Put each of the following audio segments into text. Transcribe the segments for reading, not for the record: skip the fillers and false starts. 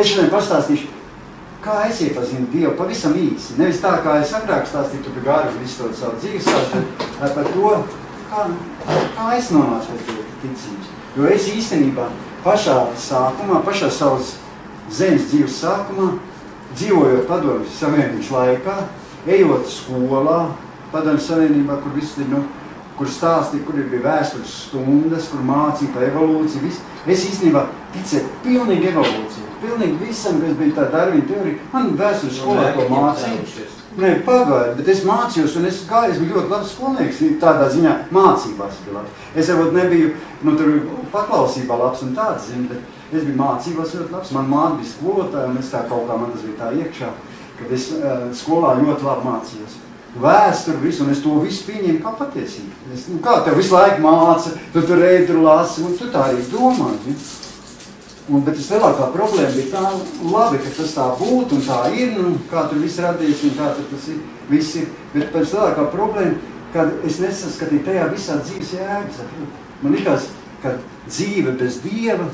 Es šodien pastāstīšu, kā es iepazinu Dievu pavisam īsi. Nevis tā, kā es agrāk stāstīju, tu gāri visu to savu dzīves, bet par to, kā es nonācu pēc Dievu ticības. Jo es īstenībā pašā sākumā, pašā savas zemes dzīves sākumā, dzīvojot Padomju Savienības laikā, ejot skolā, Padomju Savienībā, kur viss ir, kur stāstīja, kur bija vēstures stundas, kur mācīja par evolūciju, viss. Es īstenībā ticēju pilnīgi evolūciju, pilnīgi visam, kas bija tā Darvina teorija. Man vēstures skolā to mācīja. Nē, pagaidi, bet es mācījos, un es biju ļoti labs skolnieks, tādā ziņā mācībās bija labs. Es varbūt nebiju, tur paklausībā labs un tāds, bet es biju mācībās ļoti labs. Man māte bija skolotāja, un es tā kaut kā man tas bija tā iekšā, kad es skolā ļoti labi mācījos. Vēsturi visu, un es to visu pieņēmu kā patiesību. Kā tev visu laiku māca, tu tur ej, tur lasi, un tu tā arī domāji. Bet tas lielākā problēma bija tā labi, ka tas tā būtu un tā ir, kā tur viss radīs un kā tur tas viss ir. Bet pēc lielākā problēma, kad es nesaskatīju tajā visā dzīves jēgas. Man likās, ka dzīve bez Dieva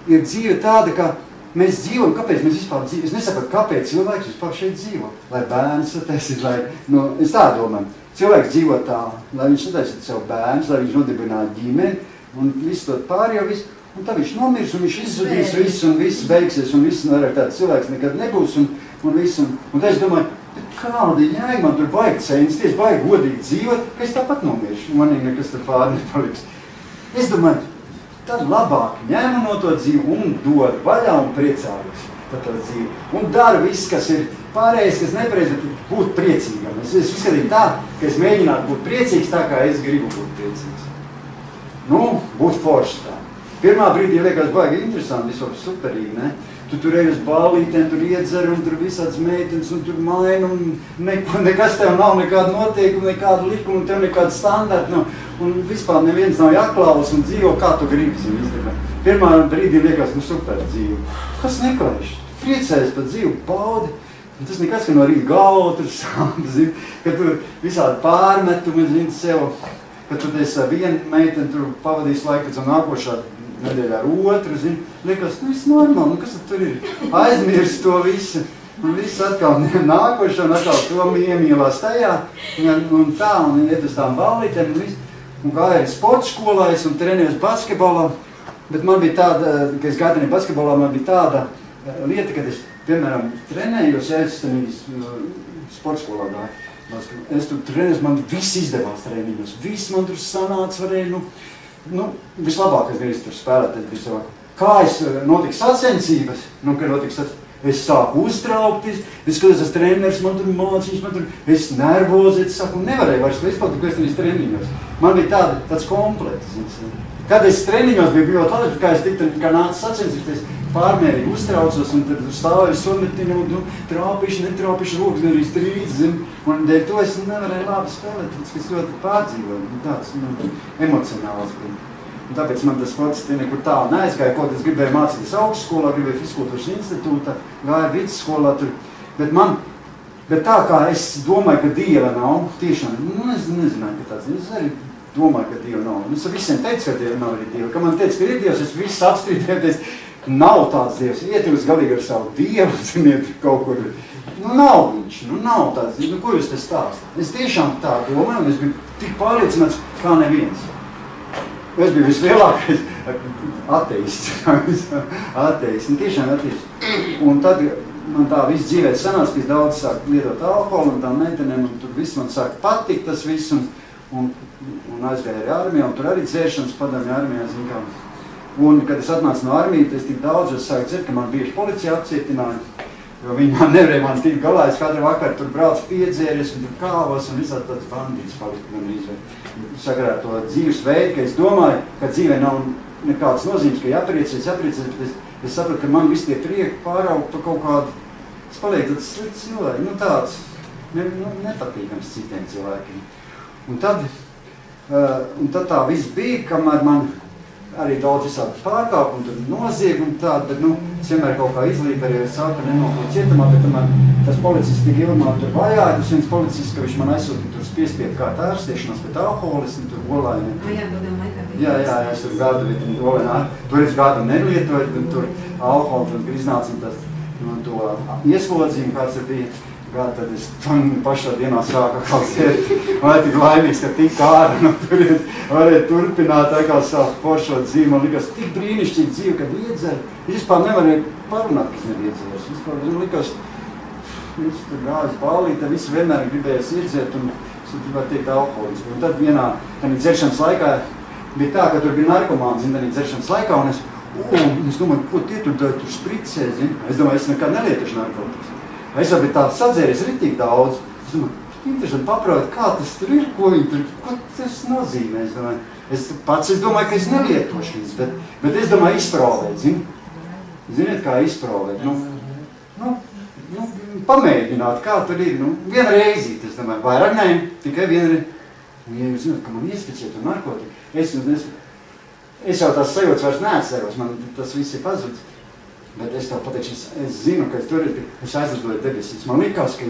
ir dzīve tāda, ka mēs dzīvojam, kāpēc mēs vispār dzīvojam? Es nesaprotu, kāpēc cilvēks vispār šeit dzīvo. Lai bērns sataisīt, es tā domāju. Cilvēks dzīvo tā, lai viņš sataisīt sev bērns, lai viņš nodibinātu ģimeni, un visu to pārējo visu. Un tā viņš nomirs, un viņš izzudīs visu, un viss beigsies, un viss vairāk tāds cilvēks nekad nebūs, un visu. Un tā es domāju, kāda jēga man tur vajag censties, vajag godīgi dzīvot, ka es tāpat nomiršu, un manī nekas tur pār nepaliks. Es domāju, tad labāk ņēmu no to dzīvi un dod vaļā un priecājos par to dzīvi. Un daru viss, kas ir pārējais, kas nepareiz, bet būt priecīgam. Es uzskatīju tā, ka es mēģinātu būt priecīgs tā, kā es gribu būt priecīgs. Būt foršs tā. Pirmā brīdī liekas baigi interesanti, vispār superīgi, ne? Tu tur ej uz ballītēm, tur iedzer un tur visāds meitenes un tur maina un nekas tev nav, nekāda noteikuma, nekāda likuma, tev nekāda standarta, un vispār neviens nav jāklaus un dzīvo, kā tu gribi, zini. Pirmā brīdī liekas, super dzīve. Kas neklaiš? Priecējas par dzīvu, baudi. Un tas nekas, ka no rīta galva tur sāp, zini, ka tu visādi pārmetumi, zini, sev, ka tu esi viena meitene, tur pavadīs laiku pēc un nākošā nedēļā ar otru, zini, liekas, viss normāli, kas tur ir? Aizmirst to visu, un viss atkal nākošā, un atkal to iemīlās tajā, un tā, un iet uz tām ballītēm, un viss. Un gāju sporta skolās un trenējos basketbolā, bet man bija tāda, ka es gāju basketbolā, man bija tāda lieta, kad es, piemēram, trenējos, ja es sporta skolā gāju. Es tur trenējos, man viss izdevās treniņos, viss man tur sanāca, varēja, vislabākais bija tur spēlēt, tas bija savāk. Kā notika sacensības, kad notika sacensības, es sāku uztraukties, es skatos, es treneris, man tur mācīs, es nervozi, es saku, nevarēju vairs vispār, ka es tenīs treniņos. Man bija tāds komplekts. Kad es treniņos biju ļoti labi, kā es tiktu, kā nāca sacensības, es pārmērīgi uztraucos, un tad stāvēju sonetinu, un trāpīšu, netrāpīšu, rokas arī strīdz, un dēļ to es nevarēju labi spēlēt, tas, kas ļoti pārdzīvoju, tāds emocionāls bija. Un tāpēc man tas sports nekur tālu neaizgāja, kaut es gribēju mācīties augstskolā, gribēju Fiskultūras institūtā, gāju vidusskolā tur, bet tā kā es domāju, ka Dieva nav, tiešām, es nezināju, ka tāds, es arī domāju, ka Dieva nav. Es visiem teicu, ka Dieva nav arī Dieva. Kad man teica, ka ir Dievs, es viss apstrīdēties, nav tāds Dievs. Iet jūs galīgi ar savu Dievu, ziniet, kaut kur. Nav viņš, nav tāds, ko jūs te stāstat? Es tiešām tā domāju, un es biju tik pārliecināts, kā neviens. Es biju vislielākais ateists, tiešām ateists. Un tad man tā viss dzīvē sanāca, ka es daudz sāku lietot alkoholu un tām meitenēm, un tur viss man sāka patikt tas viss, un aizgāju arī armijā, un tur arī dzēršanas padomju armijā, zin kā. Un, kad es atnācu no armijas, es tik daudz, es sāku dzert, ka man bieži policija apcietināja, jo viņi man nevarēja man tikt galā, es katru vakaru tur braucu piedzēries, un tur kāvos, un visādi tāds bandīts palika man izvērt. Sakarā to dzīves veidu, ka es domāju, ka dzīvē nav nekādas nozīmes, ka jāpriecies, bet es sapratu, ka man visi tie prieki pāraug pa kaut kādu, es palieku tāds slikts cilvēki, tāds nepatīkams citiem cilvēkiem. Un tad tā viss bija, kamēr man arī daudz visādi pārkāpumi, tur noziegumi tādi, bet, nu, es vienmēr kaut kā izlīperēju, sāku nenokļūt cietumā, bet tomēr tas policists tik ilgi man tur vajāja, tas viens policists, ka viņš man aizsūtīja tur piespiedu kā ārstiešanās pēc alkoholismu, tur Olaini. Jā, es tur gadu vidu Olainā, tur es gadu nelietoju, tur alkoholu, tur iznāca tas, nu, to ieslodzījumu, kāds tur bija. Tad es pašā dienā sāku kaut sēt, vai tik laimīgs, ka tik ārā, nu, tur varēja turpināt kā savu foršo dzīvi. Man likās tik brīnišķīgi dzīve, kad iedzēru. Es vispār nevarēju parunāt, kas neviedzērs. Vispār likās, es tur gājas bālīt, tad visu vienmēr gribējās iedzēt un es gribētu teikt alkoholismu. Un tad vienā dzeršanas laikā bija tā, ka tur bija narkomāni, zin, dzeršanas laikā, un es domāju, ko tie tur spricē, zin? Es domāju, es nekad nelietošu narkotikas. Es jau biju tā sadzēries ritīgi daudz. Es domāju, interesanti paprāt, kā tas tur ir, ko tas nozīmē. Es domāju, ka es nelietošu viņas, bet es domāju izprovēt, Ziniet, kā izprovēt? Nu, pamēģināt, kā tur ir. Nu, viena reizīt, es domāju, vairāk ne, tikai viena reizi. Ja jūs zināt, ka man iespicē tur narkotika, es jau tās sajūtas vairs neatceros, man tas viss ir pazudis. Bet es tev pateikšu, es zinu, ka tur ir, es aizlidoju debesīs. Man likās, ka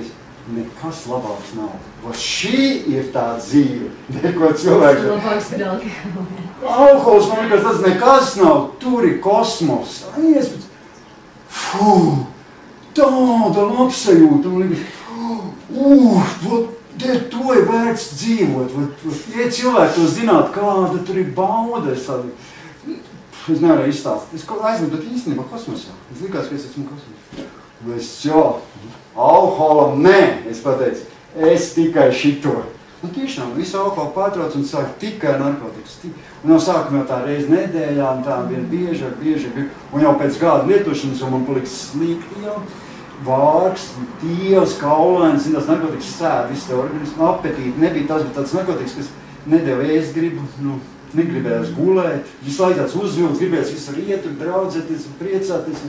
nekas labāks nav. Šī ir tā dzīve, ko cilvēks... Labāks ir alkohols. Alkohols, man likās, tas nekas nav. Tur ir kosmos. Tāda labsajūta. Man likās, to ir vērts dzīvot. Ja cilvēki to zināt, kāda tur ir bauda. Es nevarēju izstāstīt. Es aizlidoju īstenībā kosmosā. Es likās, ka es esmu kosmosā. Alkoholam nē, es pateicu, es tikai šito. Un tiešām visu alkoholu pārtrauc un sāk tikai narkotikas. Un jau sākumā tā reizi nedēļā, un tā vien bieži. Un jau pēc gada lietošanas jau man paliks slikti jau. Vārks, tievs, kaulains, tās narkotikas sēd, visu te organismu, apetīti. Nebija tas, bet tāds narkotikas, kas nedēļ ēst gribu, negribējās gulēt, visu laiku tāds uzvilks, gribējās visur iet, draudzēties, priecāties.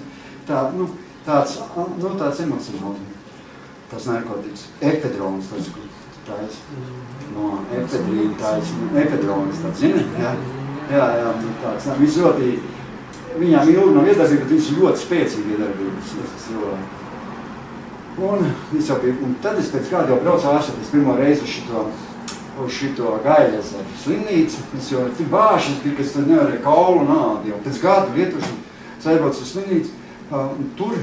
Tāds emocionāli. Tas narkotikas. Efedrons, tāds no efedrīna, efedronis, tāds, zini? Jā, tāds. Viņš ļoti, viņām ilgi nav iedarbība, bet viņš ir ļoti spēcīgi iedarbības. Un tad es pēc kāda jau braucu ārstēties pirmo reizi uz šito Gaļezeru slimnīcu. Es jau tik bāšas bija, ka es tad nevarēju kaulu un ādi jau. Pēc gadu lietošanu es aizbraucu uz slimnīcu. Tur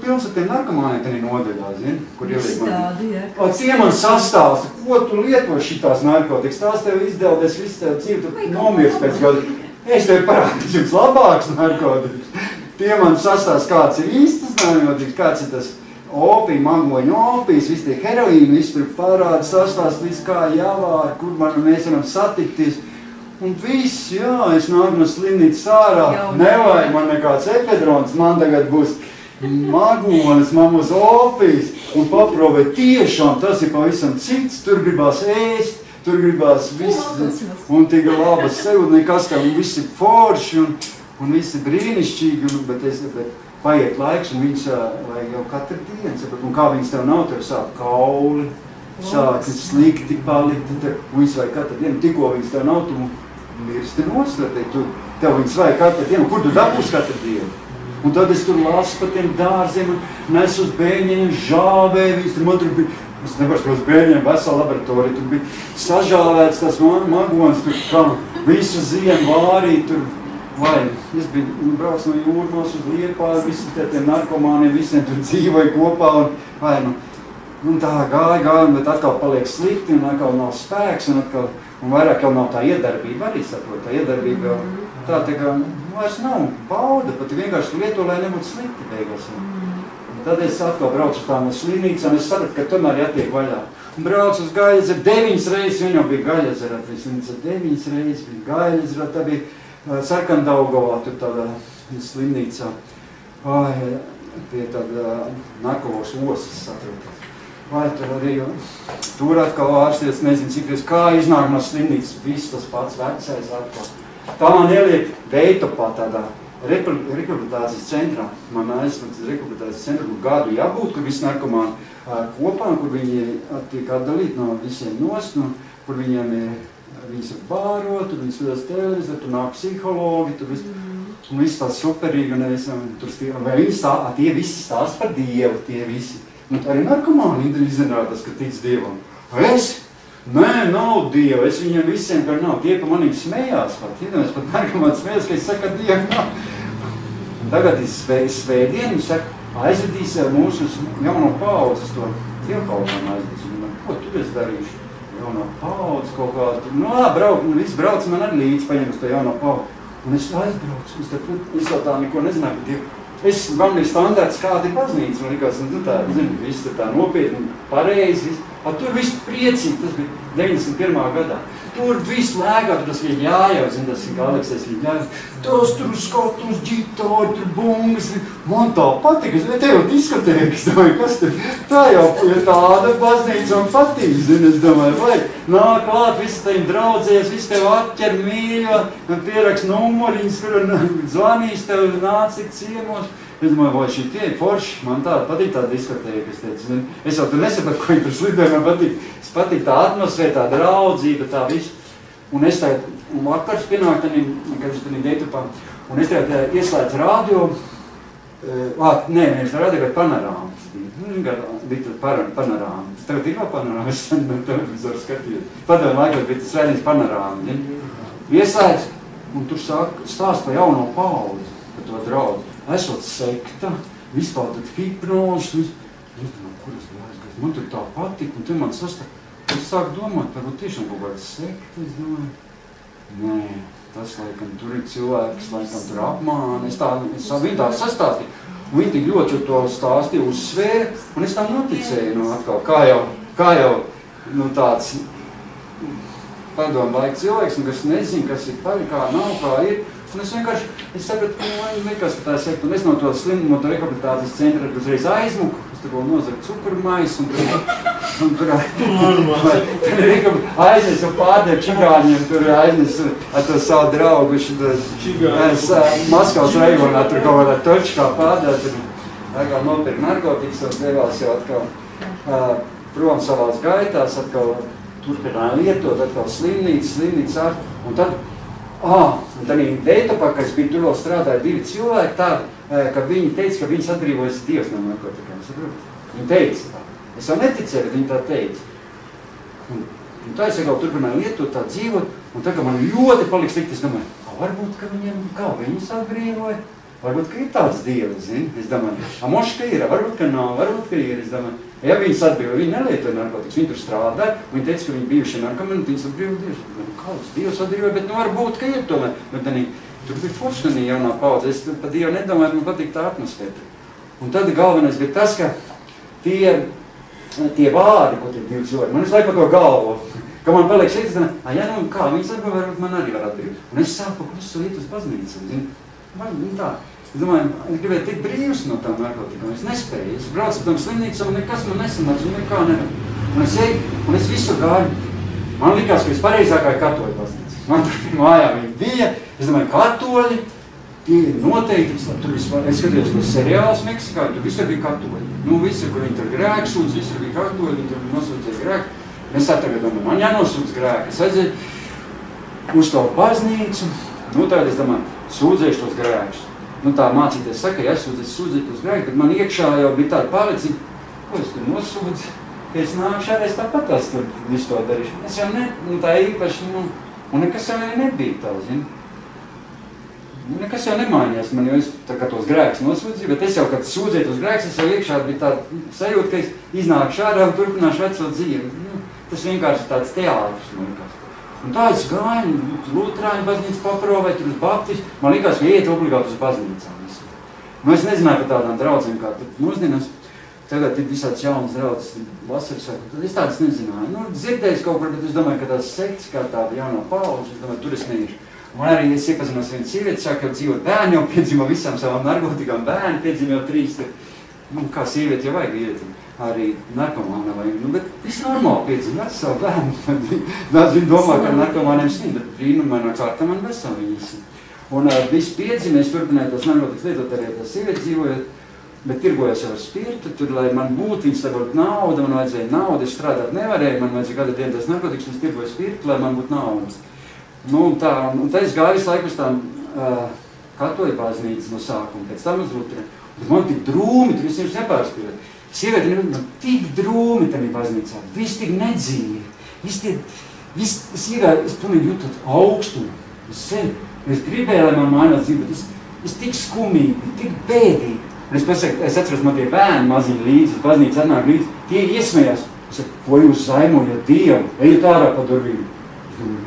pilns ar tiem narkomāniem tenī nodaļā, zini, kur ieliek man. Tie man sastāsta, ko tu lieto šitās narkotikas. Tās tev izdeldies, viss tev dzīvi, tu nomirs pēc gadu. Es tev parādīšu jums labāks narkotikas. Tie man sastāsta, kāds ir īstas narkotikas, kāds ir tas opija, mangoņu opijas, visi tie heroīni, visi tur parāda, sastāst visu kā jāvār, kur mēs varam satikties. Un viss, jā, es nāku no slimnīcas ārā, nevajag man nekāds efedrons, man tagad būs magonis, man būs opijas. Un paprovēt tiešām, tas ir pavisam cits, tur gribās ēst, tur gribās viss, un tik labas sev, nekas kā, un viss ir forši, un viss ir brīnišķīgi, bet paiet laiks, un viņas vajag jau katru dienu, un kā viņas tev nav, tev sāk kauli, sāk slikti palikt, un viņas vajag katru dienu, tikko viņas tev nav, tu mirsti nostratēt, tev viņas vajag katru dienu, kur tu dabūsi katru dienu? Un tad es tur lasu pa tiem dārziem, nes uz bērņiem, žāvēju, viņas tur man tur bija, es nevaru tos bērņiem veselu laboratoriju, tur bija sažāvēts tās magonis, tur kā visu ziemu vārīt, tur vai es biju brauc no Jūrmos uz Liepāju, visi tiem narkomāniem, visiem tur dzīvoja kopā, un tā gāja, bet atkal paliek slikti, un atkal nav spēks, un vairāk jau nav tā iedarbība, arī saprot, tā iedarbība jau tā kā vairs nav bauda, pat vienkārši lieto, lai nebūtu slikti beigās. Un tad es atkal braucu uz tām slimnīcām, es sapratu, ka tomēr jātiek vaļā. Un braucu uz Gaļezeru, 9 reizes, viņa jau bija Gaļezerā, 9 reizes bija Gaļezerā, tā bija Sarkandaugavā, tur tādā slimnīcā, pie tāda Nakovos osas atrodas. Vai tur arī, tur atkal ārsties, nezinu ciklīs, kā iznāk no slimnīcas, viss tas pats vecais atkal. Tā man ieliek Veitopā tādā rehabilitācijas centrā. Man aizsmats rehabilitācijas centrā, kur gadu jābūt, kur visi narkomāni kopā, kur viņi tiek atdalīti no visiem nost, kur viņiem ir viņas var bārot, tur viņas vedās televizoru, tur nāk psihologi, tur viss tāds superīgi, vai viņas tie visi stāst par Dievu, tie visi. Un arī narkomāni izrādās, ka tic Dievam. Es? Nē, nav Dieva, es viņiem visiem, ka nav. Tie pa manīm smējās, pat narkomāni smējās, ka es saku, ka Dievu nav. Un tagad svētdienu, saka, aizvedīs mūsu jauno paaudzes to dievkalpojumu aizvedīs. Ko tu esi darījuši? Jauno paudzi kaut kādu, viss brauc man arī līdzi paņem uz to jauno paudzi. Un es aizbraucu, es tā neko nezināju, bet man bija standarts, kāda ir baznīca, man likās, viss tā nopietni, pareizi, tur viss priecīgi, tas bija 91. gadā. Tur viss lēgā, tur tas bija jājau, tas ir Aleksais jājau. Tos tur skatus, ģitāri, tur bungas, man tā patika, es tev diskotēkas, domāju, kas tur, tā jau ir tāda baznīca man patīk, es domāju, vai nāk klāt, visi tev draudzēs, visi tev atķer mīļo, pieraks numuriņas, kur zvanīs tev, nāc tik ciemos. Es domāju, vai šī tie ir forši, man tā patīk tā diskotēka, es teicu. Es jau tur nesapratu, ko viņi tur slidoja, man patīk. Es patīk tā atmosfēra, tā draudzība, tā viss. Un es tagad, vakars pienāk, kad es tur Deitupā, un es tagad ieslēdzu radio, nevis radio, bet panorāmas. Bija panorāma. Tagad ir vēl panorāma, es no televizoru skatījos. Padomu laikos bija tas svētdienas panorāma. Ieslēdzu, un tur stāst par jauno paudzi, par to draudzi. Esot sekta, vispār tad hipnozes, es domāju, kur es biju aizgājis, man tur tā patika, un te man sastāv. Es sāku domāt, varbūt tiešām kaut kāds sekta, es domāju, nē, tas laikam tur ir cilvēks, laikam tur apmāna, es viņu tā sastāstīju, un viņi tik ļoti to stāstīju, uzsvēra, un es tam noticēju, atkal, kā jau tāds padomu laika cilvēks, un kas nezina, kas ir paļi, kā nav, kā ir. Un es vienkārši, sapratu, ka man likās, ka tā ir sekta, un es no to rehabilitācijas centra uzreiz aizmuku, es tā nozaru cukurmais, un tur aiznes un pārdēju čigāņiem, tur aiznes ar to savu draugu, Maskavas rajonā, tur kaut kādā točkā pārdēju, tur atkal nopirka narkotikas, un devās jau atkal prom savās gaitās, atkal turpināja lietot, atkal slimnīca ar, un tad, un tad Deitupā, kad es biju tur vēl strādāju, 2 cilvēki tādi, ka viņi teica, ka viņas atbrīvojas Dievs no narkotikām, saprot? Viņi teica, es jau neticēju, bet viņi tā teica. Un tā es atkal turpināju lietot, tā dzīvot, un tagad man ļoti paliks slikti, es domāju, varbūt, ka viņiem, kā viņas atbrīvoja, varbūt, ka ir tāds Dievs, zini? Es domāju, moši, ka ir, varbūt, ka nav, varbūt, ka ir, es domāju, ja viņas atbrīvoja, viņi nelietoja narkotikas, viņi tur strādāja, viņi teica, ka viņi bijuši narkomani, viņas atbrīvoja Dievs. Kāds Dievs atbrīvoja, bet varbūt, ka ir tomēr. Bet tur bija forši jaunā paudze, es par Dievu nedomāju, man patīk tā atmosfēra. Un tad galvenais bija tas, ka tie vārdi, ko tie 2 cilvēki, man visu laiku par to galvo, ka man paliek šeit, kā viņas atbrīvoja, varbūt man arī var atbrīvot. Un es sāku klusu iet uz baznīcu, zini, tā. Es domāju, es gribēju tikt brīvs no tām narkotikām, es nespēju. Es braucu par tām slimnīcām, un nekas man nesanāca, un nekā nevar. Un es eju, un es visur gāju. Man likās, ka vispareizākā ir katoļu baznīca. Man tur pie mājā viņi bija, es domāju, katoļi, tie ir noteikti, tur vispār, es skatījos tos seriālus Meksikā, tur visur bija katoļi. Visur, kur viņi tur grēksūdz, visur bija katoļi, viņi tur nosūdzēja grēku. Es tagad domāju, man jānosūdz grēku. Es aizēju uz to baznīcu, tagad es domāju, sūdzēšu tos grēkus. Tā mācīties saka, ja es sūdzēju tos grēkus, bet man iekšā jau bija tāda pārliecība, ko es tur nosūdzu, ka es nākšu arī tāpat tās tur visu to darīšu. Es jau tā īpaši, un nekas jau nebija tā, zini. Nekas jau nemainījās man, jo es tā kā tos grēkus nosūdzīju, bet es jau, kad sūdzēju tos grēkus, es jau iekšā bija tāda sajūta, ka es iznākšu ārā un turpināšu veco dzīvi. Tas vienkārši ir tāds teātris, man likās. Un tā es gāju, Lutrāņu baznīcu paprovēt, tur uz baptistu. Man likās, ka iet obligāti uz baznīcām. Es nezināju par tādām draudzēm, kā mūsdienās. Tagad ir visāds jaunas draudzes, vasaras, tad es tādas nezināju. Dzirdējis kaut kur, bet es domāju, ka tās sekts kā tāda jaunā paudze, es domāju, tur es neiešu. Un arī es iepazinos vienu sievieti, sāk jau dzīvot bērni, jau piedzīvo visām savām narkotikām bērni, piedzīvo jau 3. Kā sievieti jau vajag iet, arī narkomāna vajag. Bet viss normāli piedzīvo ar savu bērnu. Daudz viņi domā, ka narkomāniem snim, bet brīnumainā kārtā man veseli viņas. Un viss piedzīvo, es turpināju tās narkotikas lietot arī tās sievietes dzīvojot. bet tirgojos jau ar spirtu, tur, lai man būtu, viņas tagad nauda, man vajadzēja naudu, es strādāt nevarēju, man vajadzēja kādā dienā tas narkotikas, es tirgoju spirtu, lai man būtu naudas. Nu, un tā es gāju visu laiku uz tām katoļu baznīcas no sākuma, pēc tam uz Lutra. Bet man tik drūmi, tur es jums nepārspīju. Sievieti man tik drūmi tam ir baznīcā, viss tik nedzīvi, es iegāju, es pilnīgi jūtu augstumu, es gribēju, lai man mājās dzīvo, bet es tik skumīgi, tik bēdīgi. Un es atceros, man tie bērni maziņi līdzi, baznīca atnāk līdzi, tie iesmējās. Es saku, ko jūs zaimojat Dievu, ejiet ārā pa durvīm. Es domāju,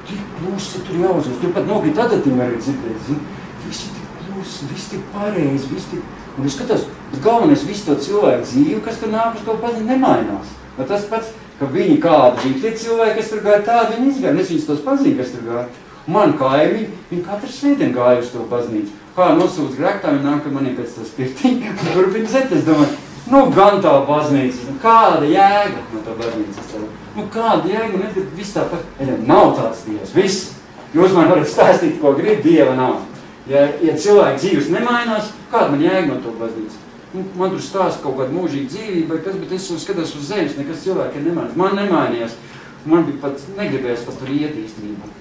tik klusi tur jāuzvas, tur pat nokrīt adatīm arī dzirdēt, zin. Visi tik klusi, visi tik pareizi, visi tik... Un es skatās, bet galvenais visu to cilvēku dzīvi, kas tur nāk uz to baznīcu, nemainās. Bet tas pats, ka viņi kādi bija tie cilvēki, kas tur gāja tādi, viņi izgāja, es viņus tos pazīju, kas tur gāja. Man kaimiņi, viņi katru svētdien gāja uz to baznīcu. Kā nosūdz grēktā, viņi nāk manī pēc tas pirtiņu, un turpina zet, es domāju, nu gan tā baznīca, kāda jēga no tā baznīcas. Nu kāda jēga, un viss tāpat, nav tāds Dievs, viss. Jūs man varat stāstīt, ko grib, Dieva nav. Ja cilvēki dzīves nemainās, kāda man jēga no to baznīcu? Man tur stāsta kaut kāda mūžīga dzīvība, bet es skatās uz zemes, nekas cilvēkiem nemainās. Man nemainījās, man bija pat negribējis pat tur iet īstenībā.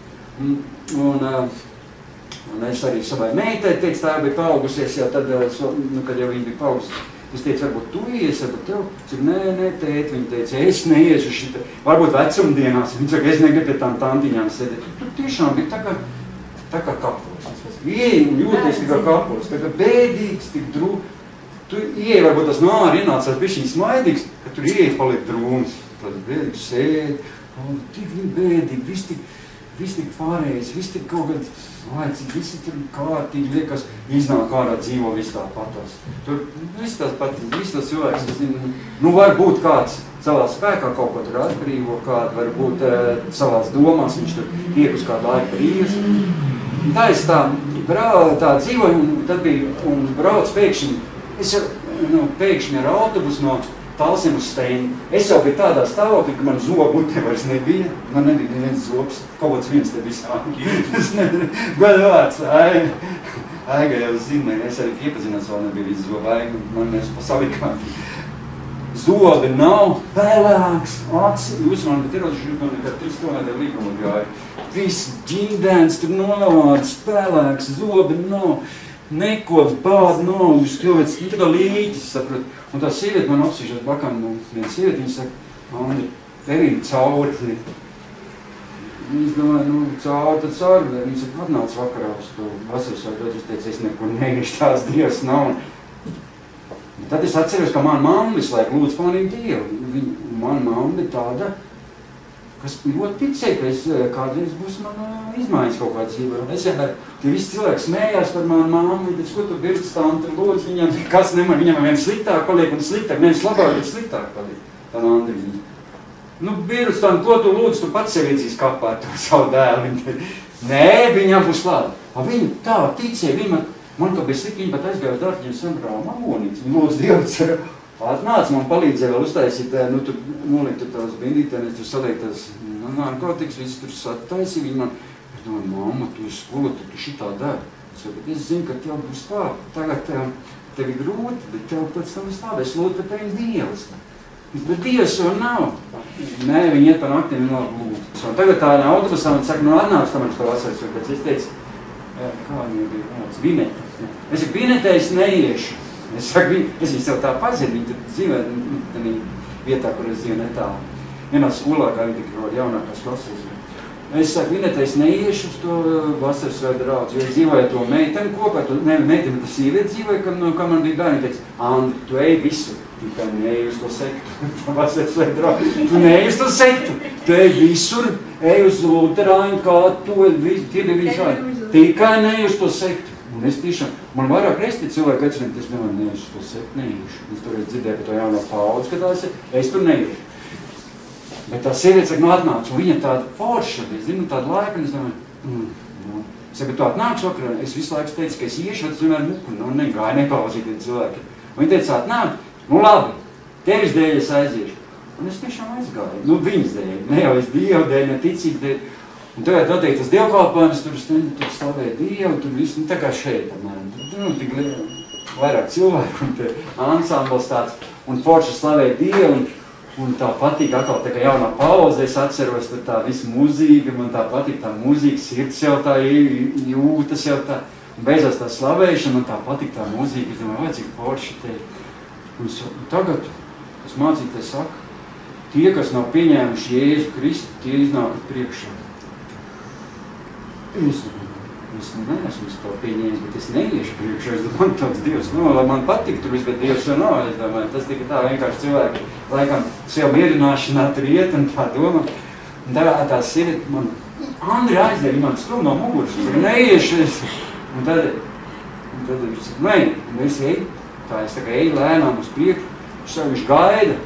Un es arī savai meitai teicu, tā bija paaugusies, jau tad, kad jau viņa bija paaugusies. Es teicu, varbūt tu ies, varbūt tev. Es teicu, nē, tēt, viņa teica, es neiešu šita. Varbūt vecumdienās. Viņa saka, es negribu pie tām tantiņām sēdēt. Tu tiešām bija tā kā kapos. Ieej un jūties tā kā kapos, tā kā bēdīgs, tik drūms. Tu ieej, varbūt tas nāri ienācās bišķiņ smaidīgs, ka tur ieej paliek drūms. Tāds bēdīgs sēd, un tik viņi bēdīgi, viss tik pārējais, viss tik kaut kāds laicīgi, visi tur kārtīgi liekas, iznāk ārā dzīvo viss tā patās. Tur viss tās pat, viss tas cilvēks, es zinu, nu var būt kāds savā spēkā kaut ko tur atbrīvo, kāds var būt savās domās, viņš tur tiek uz kādu laiku brīvs. Tā es tā dzīvoju, un tad bija, un brauc pēkšņi, pēkšņi ar autobusu no Talsiem uz Steinu. Es jau biju tādā stāvoklī, ka man zobu te vairs nebija. Man nebija neviens zobs. Kaut kāds viens te bija sāki. Es nezinu, gada vārds. Aiga jau zina, es arī iepazinās, vēl nebija visu zobu. Aiga, man mēs pa savikāti. Zobi nav, pelēks, aci. Jūs man bet ieroduši, jūs man nekad 3 km līgumu gāja. Viss ģindēns, tur novārds, pelēks, zobi nav. Neko bāda nav, jūs kļuvēts, tā kā līķis, saprot. Un tā sieviete man apsīšās bakām, viena sieviete, viņa saka, Andri, Terīna cauri. Viņas domāja, cauri, tad cauri, bet viņa saka, atnāc vakarā uz to vasarsvētu, es teicu, es nekur neiešu, tās Dievs nav. Tad es atceros, ka mana mamma visu laiku lūdz pamanīt Dievu. Mana mamma bija tāda, kas ļoti ticēja, ka kādreiz būs man izmaiņas kaut kāds dzīvē. Es vienmēr, tie visi cilvēki smējās par manu mammu, bet ko tu birds tanti lūdz, viņam kas nemaz, viņam vien sliktāk paliek un sliktāk, nevis labāk, bet sliktāk paliek. Tā Andriņa. Nu, birds tanti, ko tu lūdz, tu pats sev iedzīs kapā ar to savu dēlu. Nē, viņam būs labi. Viņa tā ticēja, man kā bija slikti, viņa pat aizgāja uz darbu, viņam sambrāva mamonīts, viņa lūdz Dievu. Atnāc, man palīdzēja vēl uztaisīt, tur nolikt tās bindītēnes, tur saliek tās narkotikas, viss tur sataisīja, viņa man, es domāju, mamma, tu esi skolot, tu šitā dari. Es zinu, ka tev būs tā, tagad tev ir grūti, bet tev pēc tam viss tāda, es lūdzu, ka tev ir Dievs. Bet Dievs jau nav. Nē, viņi iet pa naktiem, viņi labi lūdzu. Tagad tā autobusā, man saka, atnāc tam ar to vasaras, bet es teicu, kā viņa bija vārds, Vineta. Es saku, Vinetē es neiešu. Es saku, es viņu sev tā pazinu, viņi tur dzīvē, tādā vietā, kur es dzīvoju netālu. Vienā skolā, kā viņi tik jaunākās klases. Es saku, Vinetē, es neiešu uz to vasaras svētku draudzi, jo es dzīvoju to meiteni kopā, meiteni, tas sievieti dzīvoja, kā man bija bērni, teica, Andri, tu ej visur, tikai neej uz to sektu, vasaras svētku draudzi, tu neej uz to sektu, tu ej visur, ej uz luterāņu, kā to, tie bija viņš vārdi, tikai neej uz to sektu. Un es tiešām, man vairāk reiz cilvēki atcerēt, es domāju, neiešu to sektu, neiešu. Es tur dzirdēju par to jauno paudzi, ka tās ir, es tur neiešu. Bet tā sieviete saka, atnāc, un viņa tāda forša bija, zinu, tāda laika, un es domāju, Es saku, tu atnāks vakarā, es visu laiku teicu, ka es iešu, bet es vienmēr negāju, neklausīties cilvēki. Un viņi teica, atnāk, labi, tevis dēļ es aiziešu. Un es tiešām aizgāju, viņas dēļ, ne jau es Dievu dēļ, ne ticību dēļ. Un tagad noteikti tas dievkalpojums, tur stāvēja Dievu, tur viss, tā kā šeit, apmēram, tik liela. vairāk cilvēku, un te ansambls tāds, un forši slavē Dievu, un tā patīk atkal tā kā jaunā pauze, es atceros tur tā visu mūzīga, man tā patīk tā mūzīga, sirds jau tā jūtas jau tā, un beidzās tā slavēšana, un tā patīk tā mūzīga, es domāju, vai cik forši te. Un tagad es mācīties saku, tie, kas nav pieņēmuši Jēzu Kristu, tie iznākat priekšā. Es neesmu to pieņēmis, bet es neiešu priekšā. Es domāju, man tāds Dievs, lai man patīk tur viss, bet Dievs jau nav. Es domāju, tas tika tā vienkārši cilvēki, laikam, sev mierināšanā tur iet un tā domā. Un tā sieviete man, Andri aizdēja, man strum no muguras, es neiešu. Un tad viņš saka, nē, un es eju, tā es tā kā eju lēnām uz priekšu, viņš gaida.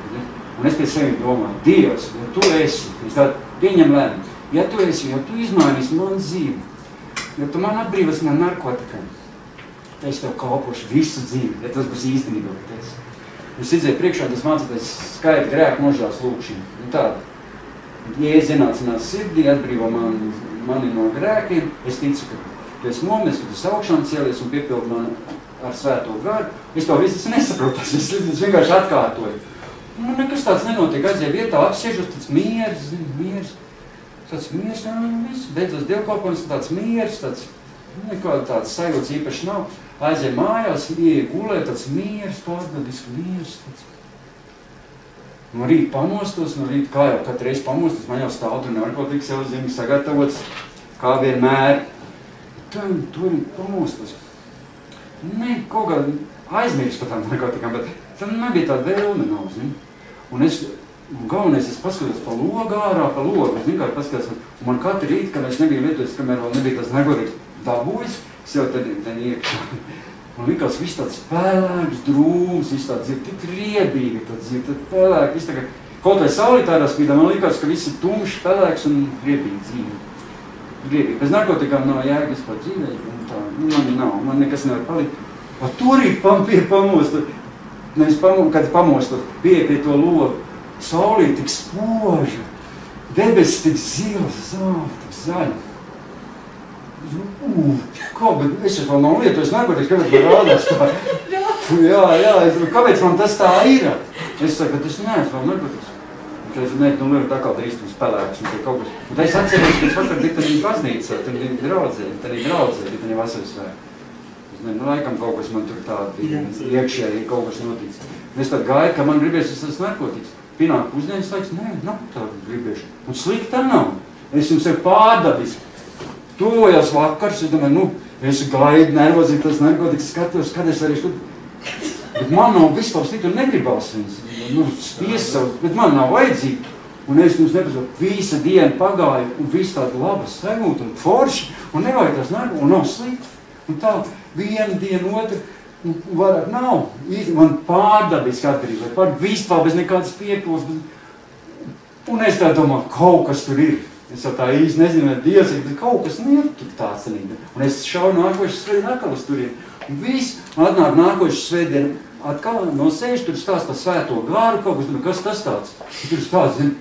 Un es pēc sevi domāju, Dievs, ja tu esi, es tā pieņem lēmumu, ja tu esi, ja tu izmainīsi man dzīvi, ja tu man atbrīvas no narkotikām, tad es tev kalpošu visu dzīvi, ja tas būs īstenībā. Es izēju priekšā, tas mācīties skaita grēku nožēlas lūkšanu. Un tāda, ja es ienācinās sirdī, atbrīvo mani no grēkiem, es ticu, ka tu esi nomies, ka tu esi augšām cēlies un piepildi mani ar svēto garu. Es to visu nesaprotu, es vienkārši atkārtoju. Man nekas tāds nenotiek, aizēju vietā, apsiežos, tāds miers, tāds miers, viss, beidzos dievkalpojums, tāds miers, tāds sajūts īpaši nav. Aizēju mājās, ieeju gulē, tāds miers, pārdabiski miers, tāds. No rīta pamostos, kā jau katru reizi pamostos, man jau stāv tur narkotikas jau zemi sagatavots, kā vienmēr. Tur pamostos. Ne, kaut kā aizmirst par tām narkotikām, bet tam nebija tāda vēlme nav, zini. Un galvenais, es paskatos pa logu ārā, zinu, kā paskatās, un man katru rītu, kad es nebiju lietojis, kamēr vēl nebija tas narkotikas dabūjis, es jau tad iekšā. Un likās viss tāds pelēks, drūms, viss tāds ir tik riebīgi, tāds ir pelēk, viss tā kā, kaut vai saulītārā spīdā, man likās, ka viss ir tumšs, pelēks un riebīgi dzīve. Riebīgi. Bez narkotikām nav jēgas par dzīvē, un tā, man nekas nevar palikt. Un turīt pamostot, kad pamostot, pie to logu, saulīt tik spoža, debesis tik zilas, tik zaļa. Bet es vēl nav lietojis narkotikas, kāpēc man rādās tā? Jā, kāpēc man tas tā ir? Es saku, bet es neesmu vēl narkotikas. Es nezinu, tā kā drīz mums pelēks un kaut kas. Un tā es atceros, ka es vakar biju tādā baznīcā, tad bija draudzē, bija vasaras svētki. Laikam kaut kas man tur tādi iekšēji kaut kas noticis. Es tad gāju, ka man gribēs tas narkotikas. Pienāk pusdienas laiks, nav tā gribēšu. Un slikta nav. Es jums sev pārdabis. Tuvojās vakars, es domāju, es gaidu nervozīgi tas narkotikas skatos, kad es varēšu. Bet man nav vispār slikti un negribās viņas. Spies savu, bet man nav vajadzīgi. Un es jums nepasaku, visa diena pagāja un viss tāda laba sajūta un forši. Un nevajag tās narkotikas, un nav slikti. Un tā viena diena, otra, vairāk nav. Man pārdabiski atbrīvē, vispār bez nekādas piepils. Un es tā domāju, kaut kas tur ir. Es jau tā īsti nezinu, vai Dievs ir, bet kaut kas ir tur tāds. Un es šauju nākošu svētdienu atkal uz turien. Un viss, atnāk nākošu svētdienu, atkal nosēž, tur stāst par svēto garu, kaut kas tas tāds. Tur stāst, zin,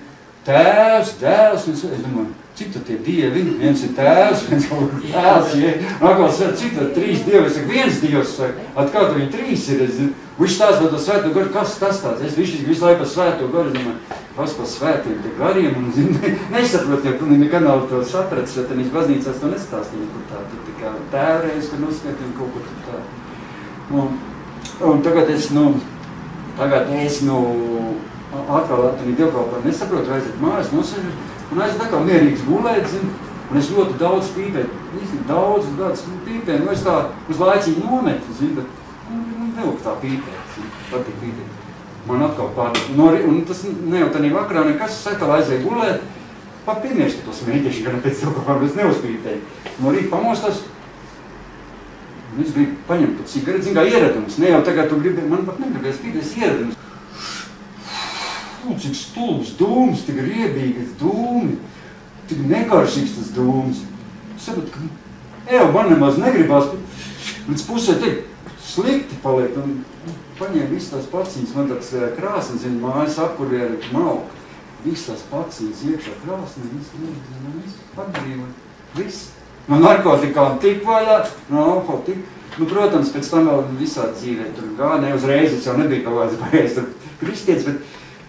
Tēvs, Dēls, un es domāju, cik tad tie dievi, viens ir Tēvs, viens kaut Dēls, atkal cik tad trīs dievi, es saku, viens Dievs, atkal tur viņi trīs ir, es zinu, viņš stāst par to svēto garu, kas tas tāds, es visu laiku par svēto garu, es domāju, kas par svētiem te gariem, un zinu, nesaprot, ja pilnīgi nekad nav to sapratis, jo tenīs baznīcās to nestāstīja, kur tā, tur tikai tēvreiz, kur noskatījumi kaut kur tur tā. Un tagad es atkal atvinīgi dievkalpā nesaprotu, aiziet mājās, nosēžu, un aiziet atkal mierīgs gulēt, zinu, un es ļoti daudz pīpēju, daudz gadus pīpēju, es tā uz laicīgi nometu, zinu, bet vilku tā pīpēt, zinu, patīk pīpēt. Man atkal pārdod, un tas ne jau tādā vakarā nekas, es atkal aizēju gulēt, pat piemirstu to smēķeši, gan pēc dievkalpā, bet es neuzpīpēju. No rīta pamostos, un es gribu paņemt pat cigareti, zinu, kā ieradums, ne jau tagad tu gribi, man pat negribēs pīpēt, ieradums. Cik stulbs dūms, tik riebīgas dūmi, tik nekāršīgs tas dūms. Es saprotu, ka man nemaz negribās, līdz pusē tik slikti paliek, un paņēma visas tās paciņas, man tāds krāsnes, zinu, mājas apkurē ar malku, visas tās paciņas iekšā krāsnes, viss atbrīvot, viss. No narkotikām tik vaļā, no alkohola tik, Nu, protams, pēc tam vēl visādi dzīvē tur gāja, ne uzreiz, es jau nebiju kaut kāds pareiz tur kristietis, bet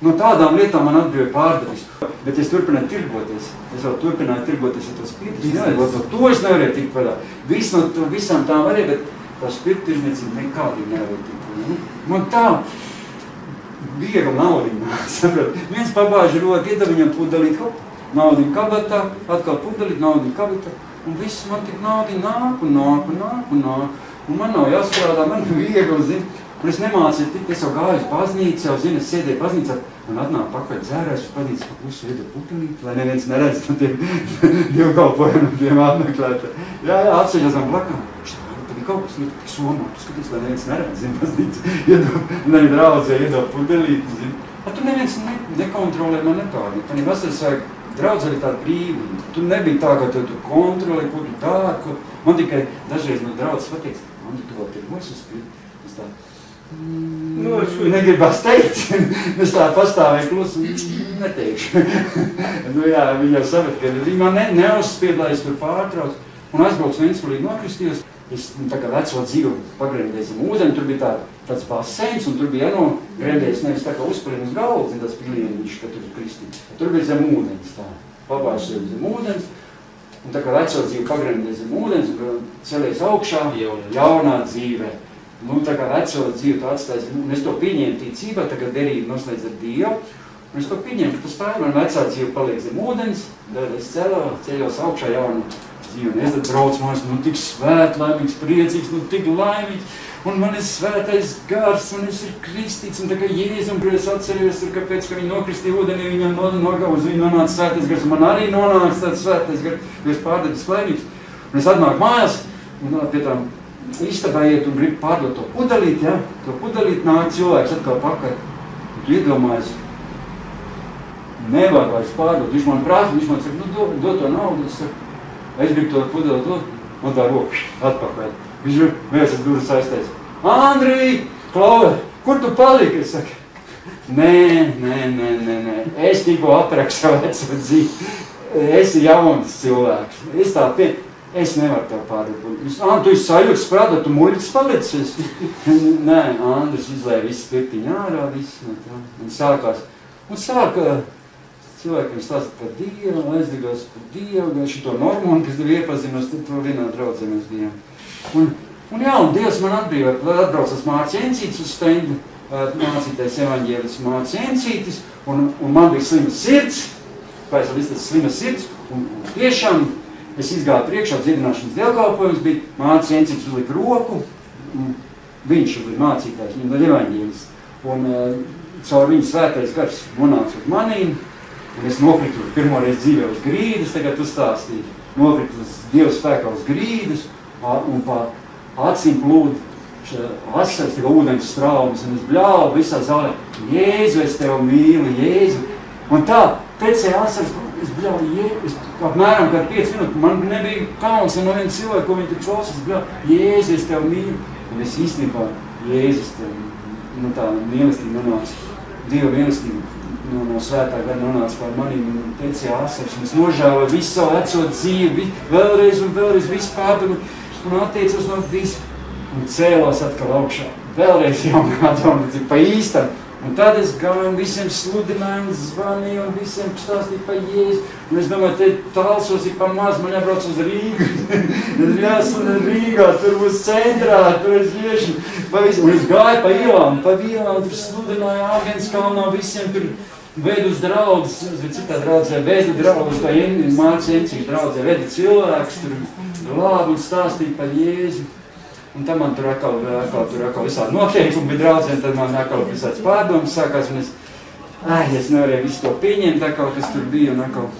no tādām lietām man atbrīvoja pārdevis. Bet es turpināju tirgoties. Es vēl turpināju tirgoties ar to spirtu. To es nevarēju tikt vaļā. Visām tām varēja, bet tā spirtu tirdzniecība nekādīgi nevarēja tikt vaļā. Man tā viegli naudiņa, saprot. Viens pabāža roku, iedeva viņam pudelīt, hop, naudiņu kabatā, atkal pudelīt, naudiņu kabatā. Un viss man tik naudiņa nāk. Un man nav jāstrādā, man viegli, zin. Un es nemācīju tik, es jau gāju uz baznīcu, jau zinu, es sēdēju baznīcā, un atnāk pakaļ dzērēs uz baznīcu, pa pusi iedu putelīti, lai neviens neredz no tiem dievkalpojumiem, tiem apmeklēt. Jā, apseļos man blakām. Tad ir kaut kas somā, tu skaties, lai neviens neredz, zinu, baznīcu. Un arī draudzē iedo putelīti, zinu. Tu neviens nekontrolē man nepārnīt. Tad vasaras vajag draudzē ir tāda brīvība. Tu nebija tā, ka tu kontrolē, ko tu dari, ko... Man tikai dažreiz no draudzes pateica, man tu vēl pirmos uzspīt. Es tā... negribās teikt, es tā pastāvēju klusu, neteikšu. Jā, viņi jau saprata, ka viņi man neuzspied, lai es tur pārtrauc. Un aizbraucu no Innsbrucku nokristījos, es tā kā veco dzīvu pagremdēju zem ūdeni, tur bija tāds baseins, un tur bija gremdējis nevis tā kā uzspēļ uz galvu, zin tāds pilieniņš, ka tur kristīts. Tur bija zem ūdens tā, papāši zem ūdens, un tā kā veco dzīvu pagremdēju zem ūdens, un celies augšā, jaunā dzīve. Nu, tā kā veco dzīvi tu atstājas, un es to pieņēmu ticībā, tagad derību noslēdz ar Dievu, un es to pieņēmu, ka tas tā ir, man vecā dzīve paliek zem ūdens, tad es ceļos augšā jaunu dzīvi, un es tad brauc manis, nu tik svētlaimīgs, priecīgs, nu tik laimīgs, un man ir svētais gars, un es ir kristīts, un tā kā Jēzum, kur es atceros, kāpēc, ka viņi nokristīja ūdenī, viņam nogavuz, viņi nonāca svētais gars, un man arī nonāca tāds svētais gars, jo es pārdebis laimīgs, un es atnāku mājās, un pie tām istabā iet un grib pārdot to pudelīt, ja? To pudelīt nāk cilvēks atkal pakaļ. Un tu iedomājies, nevar vairs pārdot. Viņš man prasa, viņš man saka, nu dod to naudu. Es saku, es gribu to pudelīt dot. Man tā roku atpakaļ. Viņš vērs es duras aizteica. Andrī, Klauve, kur tu paliki? Es saku, nē. Es tikko aprakstu veco dzīvi. Esi jauns cilvēks. Es nevaru tev pārdot. Tu esi sajūtas prātā, tu muļķis palicis. Nē, Andris izlēja visu spirtiņu ārā, visu. Un sāka cilvēkiem stāstīt par Dievu, aizdegās par Dievu, šito normonu, kas tev iepazinos, tad to vienā draudzē mēs bijām. Un Dievs man atbraucas Mārcis Encītis uz stendu, mācītais evaņģēlis Mārcis Encītis, un man bija slima sirds, un tiešām, es izgāju priekšā, dziedināšanas dievkalpojums bija, Mārcis Encītis uzlika roku, viņš bija mācītājs, viņa bija evaņģēlis, un caur viņu svētais gars nonāca uz manīm, un es nokritu pirmoreiz dzīvē uz grīdas, tagad tu stāstīji, nokritu uz Dieva spēkā uz grīdas, un pa acīm plūd asaras, tikai ūdens straumes, un es bļāvu visā zālē, Jēzu, es tev mīlu, Jēzu, un tā, pēcēja asaras, es bļāvu, apmēram kādu 5 minūtes, man nebija kauns no viena cilvēka, ko viņi tur klausās, es bļāvu, Jēzu, es tev mīlu, un es īstenībā, Jēzus tev, nu tā mīlestība nonāca, Dieva mīlestība no svētā gara nonāca pār manīm, un pēcēja asaras, un es nožēloju visu savu veco dzīvi, vēlreiz un vēlreiz visu pārdevu, un attiecos no visu, un cēlos atkal augšā, vēlreiz jaunā, pa īstam. Un tad es gāju visiem sludinājumu, zvanīju un visiem stāstīju pa Jēzu. Un es domāju, te talsos ir pa maz, man jābrauc uz Rīgu. Es jāsludina Rīgā, tur būs centrā, tur es vieši. Un es gāju pa ielām, tur sludināju Āgenskalnā, visiem tur veidu uz draudzes, citā draudzē, veidu draudzes, tā Mārcis Encītis draudzē, veidu cilvēks, tur labi un stāstīju pa Jēzu. Un tad man tur atkal visādi noteikumi bija draudzē, tad man atkal visāds pārdomas sākās, un es nevarēju visu to pieņemt, atkal, kas tur bija, un atkal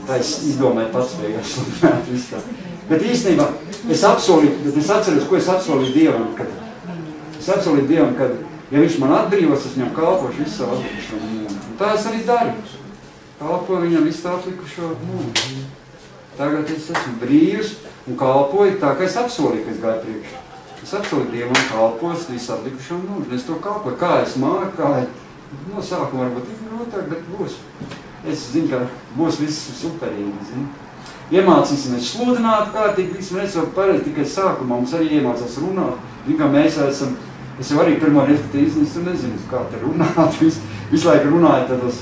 tā es izdomāju pats beigās sludināt visu tā. Bet īstenībā es atceros, ko es apsolīju Dievam, kad ja viņš man atbrīvos, es viņam kalpošu visu savu atlikušo mūnu. Un tā es arī daru. Kalpoju viņam visu atlikušo mūnu. Tagad es esmu brīvs un kalpoju tā, ka es apsolīju, ka es gāju priekšā. Es apsolīju Dievam kalpos visu atlikušo mūžu. Es to kalpoju, kā es māku, no sākuma varbūt ir grūtāk, bet būs. Es zinu, ka būs viss superīgi, zinu. iemācīsimies sludināt kārtīgi, visu mēs jau pareizi tikai sākumā mums arī iemācās runāt. Kā mēs esam, es jau arī pirmo reizi nezinu, kā te runāt, visu laiku runāju tādos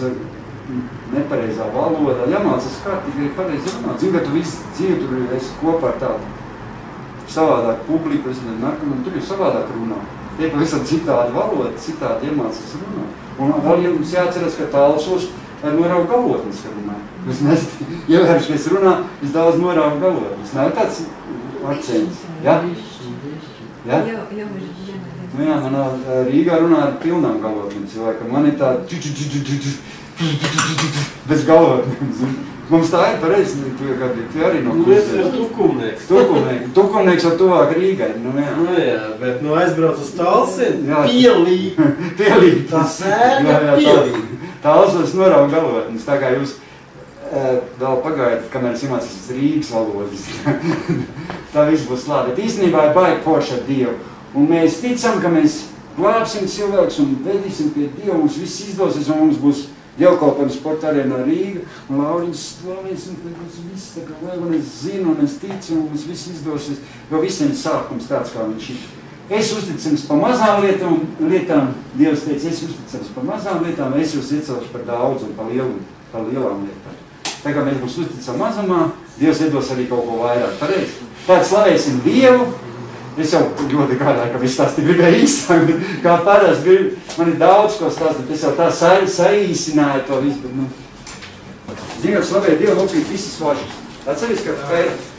nepareizā valodā, jāmācās kārtīgi arī pareizi runāt. Zinu, ka tu visu dzīvi tur esi kopā ar tādu savādāk publiku, es nezinu, tur jau savādāk runā. Tie pavisam citādi valoda, citādi iemācās runāt. Un vēl jums jāatceras, ka tālšos ar noraugu galotnes runā. Es nezinu, ievērš, ka es runā, es daudz noraugu galotnes. Nav tāds akcents. Ja? Ja? Nu jā, manā Rīgā runā ar pilnām galotnēm cilvēkam. Man ir tā bez galotnēm. Mums tā ir pareizi, tu arī no kursēs. Es esmu tukumnieks. Tukumnieks jau tuvāk Rīgai. Nu jā, bet aizbrauc uz Talsinu, pielīgi. Pielīgi. Tā sēga pielīgi. Talsos norauga galotnes, tā kā jūs vēl pagaidat, kamēr es iemācīsies Rīgas valodas. Tā viss būs labi. Bet īstenībā ir baigi forši ar Dievu. Un mēs ticam, ka mēs glābsim cilvēkus un vedīsim pie Dieva. Mums viss izdosies un mums būs dievkalpojums sporta arēnā Rīga. Un Lauriņš slavēs un viss tā kā vajag. Un es zinu un es ticu un mums viss izdosies. Jo visiem sākums tāds, kā viņš ir. Es uzticams par mazām lietām. Dievs teica, es uzticams par mazām lietām. Es jūs iecelšu par daudz un par lielām lietām. Tā kā mēs būs uzticam mazumā, Dievs iedos arī kaut ko vairāk. Pareizi. Tātad slavēsim Dievu. Es jau ļoti gādāju, ka viss tās tikai īsāk, kā parasti man ir daudz ko stāstīt, es jau tā saīsināju to visu, bet, Zināt, slavēt Dievu, nokrīt visas važas. Atceries, ka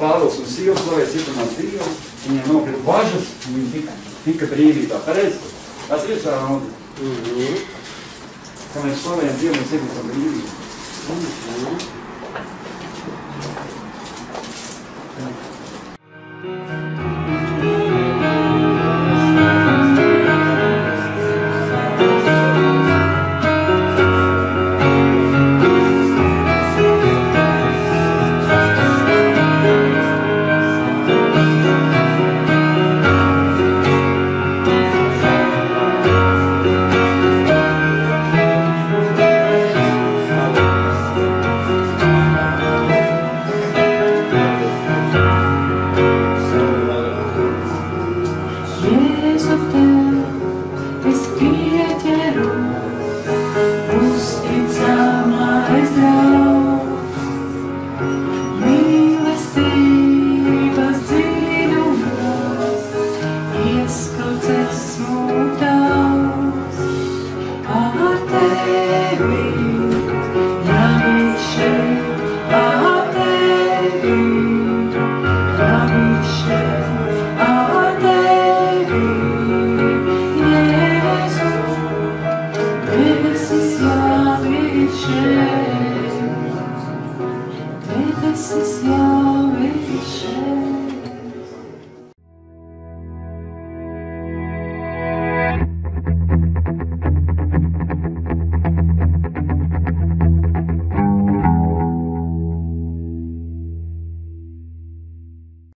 Pāvils un Sīvs slavēt citamās Dievu, viņiem nokrīt važas, un viņi tika brīvībā. Pareizi? Atceries, ka mēs slavējam Dievu, mēs ieguvam brīvību.